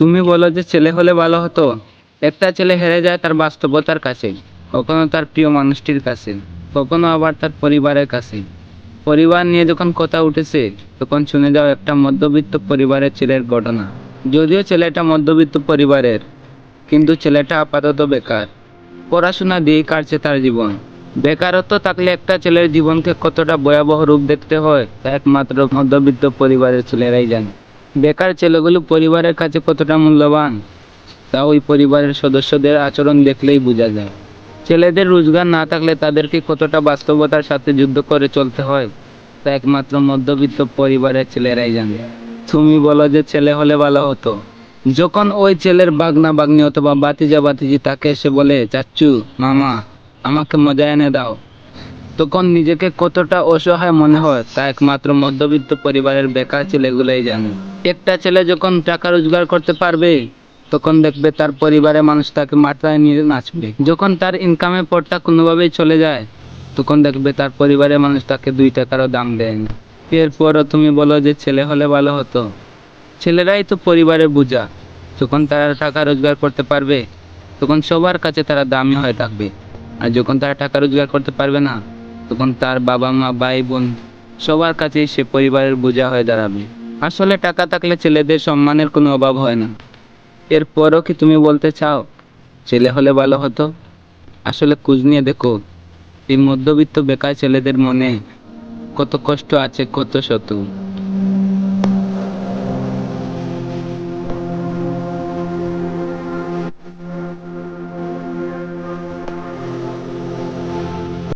তুমি বলো যে ছেলে হলে ভালো হতো। একটা ছেলে হেরে যায় তার বাস্তবতার কাছে, কখনো তার প্রিয় মানুষটির কাছে, কখনো আবার তার পরিবারের কাছে। পরিবার নিয়ে যখন কথা উঠেছে, তখন শুনে যাও একটা মধ্যবিত্ত পরিবারের ছেলের ঘটনা। যদিও ছেলেটা মধ্যবিত্ত পরিবারের, কিন্তু ছেলেটা আপাতত বেকার। পড়াশোনা দিয়েই কাটছে তার জীবন। বেকারত্ব থাকলে একটা ছেলের জীবনকে কতটা ভয়াবহ রূপ দেখতে হয় তা একমাত্র মধ্যবিত্ত পরিবারের ছেলেরাই জানে। বেকার ছেলেগুলো পরিবারের কাছে কতটা মূল্যবান তা ওই পরিবারের সদস্যদের আচরণ দেখলেই বোঝা যায়। ছেলেদের রোজগার না থাকলে তাদেরকে কতটা বাস্তবতার সাথে যুদ্ধ করে চলতে হয় তা একমাত্র মধ্যবিত্ত পরিবারের ছেলেরাই জানে। তুমি বলো যে ছেলে হলে ভালো হতো। যখন ওই ছেলের বাগনা বাগনি অথবা বাতিজা বাতিজি তাকে এসে বলে, চাচ্চু, মামা, আমাকে মজা এনে দাও, তখন নিজেকে কতটা অসহায় মনে হয় তা একমাত্র মধ্যবিত্ত পরিবারের বেকার ছেলেগুলোই জানে। একটা ছেলে যখন টাকা রোজগার করতে পারবে, তখন দেখবে তার পরিবারের মানুষ তাকে মাথায় নিয়ে নাচবে। যখন তার ইনকামের পথটা কোনোভাবেই চলে যায়, তখন দেখবে তার পরিবারের মানুষ তাকে 2 টাকারও দাম দেয় না। এরপরও তুমি বলো যে ছেলে হলে ভালো হতো। ছেলেরাই তো পরিবারের বোঝা। যখন তারা টাকা রোজগার করতে পারবে, তখন সবার কাছে তারা দামি হয়ে থাকবে। আর যখন তারা টাকা রোজগার করতে পারবে না, তখন তার বাবা মা ভাই বোন সবার কাছেই সে পরিবারের বোঝা হয়ে দাঁড়াবে। আসলে টাকা থাকলে ছেলেদের সম্মানের কোনো অভাব হয় না। এরপরও কি তুমি বলতে চাও ছেলে হলে ভালো হতো? আসলে খোঁজ নিয়ে দেখো, এই মধ্যবিত্ত বেকার ছেলেদের মনে কত কষ্ট আছে, কত শত।